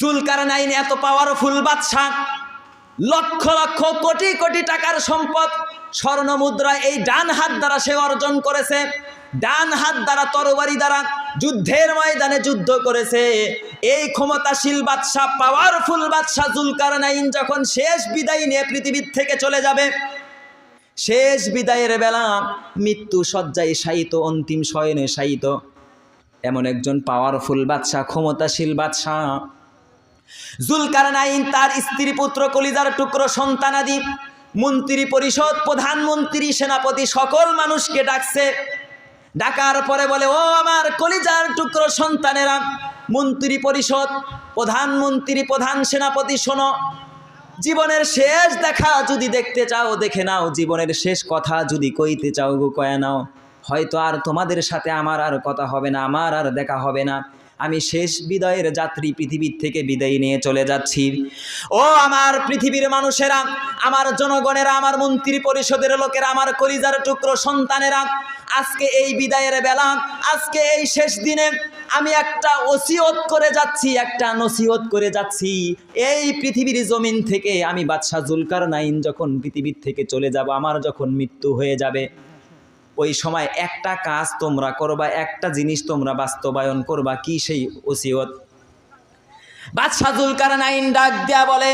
জুলকারনাইন এত পাওয়ারফুল বাদশা, লক্ষ লক্ষ কোটি কোটি টাকার সম্পদ স্বর্ণ মুদ্রা এই ডান হাত দ্বারা সে অর্জন করেছে। ডান হাত দ্বারা তরবারি দ্বারা যুদ্ধের ময়দানে যুদ্ধ করেছে। এই ক্ষমতাশীল বাদশা, পাওয়ারফুল বাদশা জুলকারনাইন যখন শেষ বিদায় নিয়ে পৃথিবীর থেকে চলে যাবে, শেষ বিদায়ের বেলা মৃত্যু শয্যায় শায়িত, অন্তিম শয়নে শায়িত এমন একজন পাওয়ারফুল বাদশা, ক্ষমতাশীল বাদশা জুলকারনাইন তার স্ত্রী, পুত্র, কলিজার টুকরো সন্তানাদি, মন্ত্রী পরিষদ, প্রধানমন্ত্রী, সেনাপতি সকল মানুষকে ডাকছে। ডাকার পরে বলে, ও আমার কলিজার টুকরো সন্তানেরা, মন্ত্রী পরিষদ, প্রধানমন্ত্রী, প্রধান সেনাপতি, শোনো, জীবনের শেষ দেখা যদি দেখতে চাও দেখে নাও, জীবনের শেষ কথা যদি কইতে চাও গো কয়ে নাও। হয়তো আর তোমাদের সাথে আমার আর কথা হবে না, আমার আর দেখা হবে না, আমি শেষ বিদায়ের যাত্রী, পৃথিবীর থেকে বিদায় নিয়ে চলে যাচ্ছি। ও আমার পৃথিবীর মানুষেরা, আমার জনগণেরা, আমার মন্ত্রী পরিষদের লোকেরা, আমার কলিজার টুকরো সন্তানেরা, আজকে এই বিদায়ের বেলা, আজকে এই শেষ দিনে আমি একটা ওসিয়ত করে যাচ্ছি, একটা নসিহত করে যাচ্ছি। এই পৃথিবীর জমিন থেকে আমি বাদশা জুলকারনাইন যখন পৃথিবীর থেকে চলে যাব, আমার যখন মৃত্যু হয়ে যাবে, ওই সময় একটা কাজ তোমরা করবা, একটা জিনিস তোমরা বাস্তবায়ন করবা। কি সেই ওসিয়ত? বাদশা জুলকারনাইন ডাক দেয়া বলে,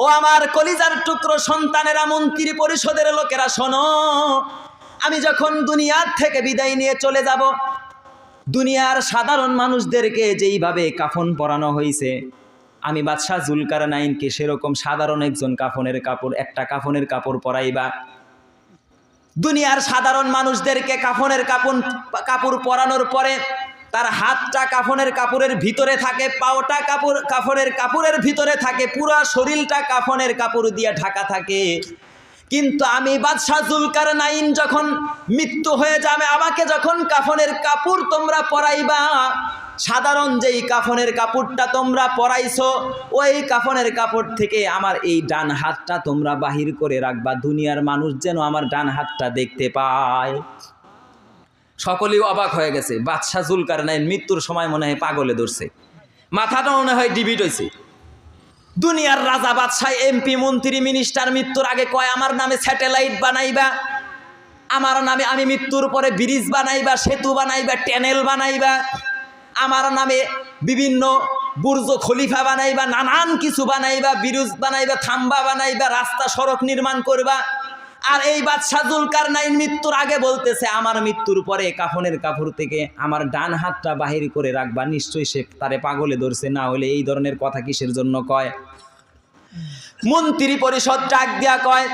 ও আমার কলিজার টুকরো সন্তানেরা, মন্ত্রী পরিষদের লোকেরা, শোনো, আমি যখন দুনিয়ার থেকে বিদায় নিয়ে চলে যাব, দুনিয়ার সাধারণ মানুষদেরকে যেইভাবে কাফন পরানো হয়েছে, আমি বাদশা জুলকারনাইনকে সেরকম সাধারণ একজন কাফনের কাপড়, একটা কাফনের কাপড় পরাইবা। দুনিয়ার সাধারণ মানুষদেরকে কাফনের কাপড় পরানোর পরে তার হাতটা কাফনের কাপড়ের ভিতরে থাকে, পাওটা কাফনের কাপড়ের ভিতরে থাকে, পুরো শরীরটা কাফনের কাপড় দিয়ে ঢাকা থাকে। কিন্তু আমি বাদশা জুলকারনাইন যখন মৃত্যু হয়ে যাবে, আমাকে যখন কাফনের কাপড় তোমরা পরাইবা, সাধারণ যেই কাফনের কাপড়টা তোমরা পরাইছো, ওই কাফনের কাপড় থেকে আমার এই ডান হাতটা তোমরা বাহির করে রাখবা, দুনিয়ার মানুষ যেন আমার ডান হাতটা দেখতে পায়। সকলেই অবাক হয়ে গেছে। বাদশা জুলকারনাইন মৃত্যুর সময় মনে হয় পাগলে ধরছে, মাথাটা মনে হয় ডিবিট হয়েছে। দুনিয়ার রাজা বাদশাহ, এমপি, মন্ত্রী, মিনিস্টার মৃত্যুর আগে কয়, আমার নামে স্যাটেলাইট বানাইবা, আমার নামে আমি মৃত্যুর পরে ব্রিজ বানাইবা, সেতু বানাইবা, ট্যানেল বানাইবা, আমার নামে বিভিন্ন বুর্জ খলিফা বানাইবা, নানান কিছু বানাইবা, ব্রিজ বানাইবা, থাম্বা বানাইবা, রাস্তা সড়ক নির্মাণ করবা। আর এই বাদশা জুলকারনাইন মৃত্যুর আগে বলতেছে, আমার মৃত্যুর পরে কাফনের কাপড় থেকে আমার ডান হাতটা বাহির করে রাখবা। নিশ্চয়ই সে তারে পাগলে ধরছে, না হলে এই ধরনের কথা কিসের জন্য কয়? মন্ত্রী পরিষদ ডাক দেয়া কয়,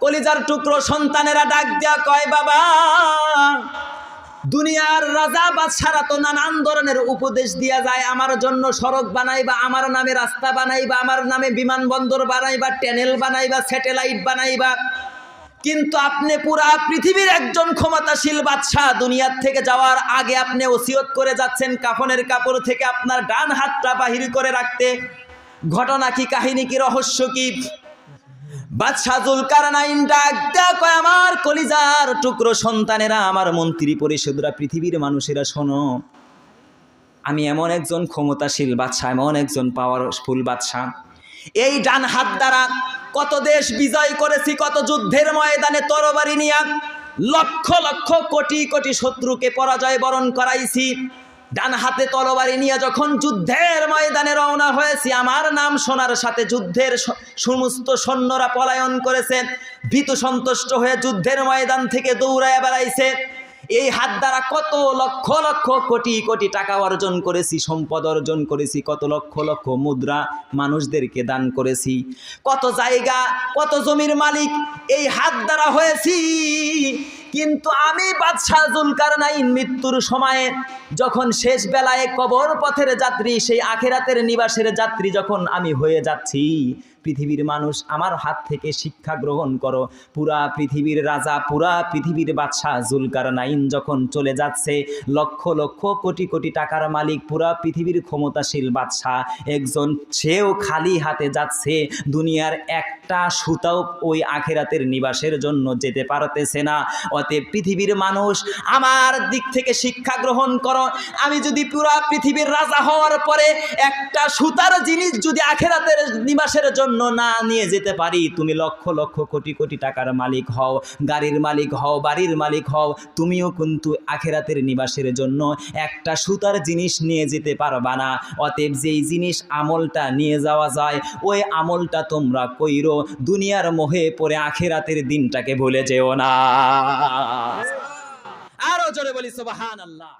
কলিজার টুকরো সন্তানেরা ডাক দেয়া কয়, বাবা, দুনিয়ার রাজা বাদশারা তো নানান ধরনের উপদেশ দিয়া যায়, আমার জন্য সড়ক বানাইবা, আমার নামে রাস্তা বানাইবা, আমার নামে বিমানবন্দর বানাইবা, ট্যানেল বানাইবা, স্যাটেলাইট বানাইবা। কিন্তু আপনি পুরা পৃথিবীর একজন ক্ষমতাশীল বাদশা, দুনিয়ার থেকে যাওয়ার আগে আপনি ওসিয়ত করে যাচ্ছেন কাফনের কাপড় থেকে আপনার ডান হাতটা বাহির করে রাখতে। ঘটনা কি, কাহিনী কি, রহস্য কি? বাদশা জুলকারনাইন ডাক দেয়া কয়, আমার কলিজার টুকরো সন্তানেরা, আমার মন্ত্রী পরিষদরা, পৃথিবীর মানুষেরা, শোনো, আমি এমন একজন ক্ষমতাশীল বাদশা, এমন একজন পাওয়ারফুল বাদশা, এই ডান হাত দ্বারা কত দেশ বিজয় করেছি, কত যুদ্ধের ময়দানে তরবারি নিয়ে লক্ষ লক্ষ কোটি কোটি শত্রুকে পরাজয় বরণ করাইছি। ডান হাতে তরবারি নিয়ে যখন যুদ্ধের ময়দানে রওনা হয়েছি, আমার নাম শোনার সাথে যুদ্ধের সমস্ত সৈন্যরা পলায়ন করেছে, ভীতু সন্তুষ্ট হয়ে যুদ্ধের ময়দান থেকে দৌড়ায় বেড়াইছে। এই হাত দ্বারা কত লক্ষ লক্ষ কোটি কোটি টাকা অর্জন করেছি, সম্পদ অর্জন করেছি, কত লক্ষ লক্ষ মুদ্রা মানুষদেরকে দান করেছি, কত জায়গা, কত জমির মালিক এই হাত দ্বারা হয়েছি। কিন্তু আমি বাদশা জুলকারনাইন মৃত্যুর সময়ে যখন শেষ বেলায় কবর পথের যাত্রী, সেই আখিরাতের নিবাসের যাত্রী যখন আমি হয়ে যাচ্ছি, পৃথিবীর মানুষ আমার হাত থেকে শিক্ষা গ্রহণ করো। পুরা পৃথিবীর রাজা, পুরা পৃথিবীর বাদশাহ জুলকারনাইন যখন চলে যাচ্ছে, লক্ষ লক্ষ কোটি কোটি টাকার মালিক, পুরা পৃথিবীর ক্ষমতাশীল বাদশাহ একজন, সেও খালি হাতে যাচ্ছে, দুনিয়ার একটা সুতাও ওই আখিরাতের নিবাসের জন্য যেতে পারতেছে না। অতএব পৃথিবীর মানুষ আমার দিক থেকে শিক্ষা গ্রহণ করো। আমি যদি পুরা পৃথিবীর রাজা হওয়ার পরে একটা সুতার জিনিস যদি আখিরাতের নিবাসের জন্য না নিয়ে যেতে পারি, তুমি লক্ষ লক্ষ কোটি কোটি টাকার মালিক হও, গাড়ির মালিক হও, বাড়ির মালিক হও, তুমিও কিন্তু আখিরাতের নিবাসের জন্য একটা সুতার জিনিস নিয়ে যেতে পারবা না। অতএব যেই জিনিস আমলটা নিয়ে যাওয়া যায়, ওই আমলটা তোমরা কইরো, দুনিয়ার মোহে পড়ে আখিরাতের দিনটাকে ভুলে যেও না। আরো জোরে বলি সুবহানাল্লাহ।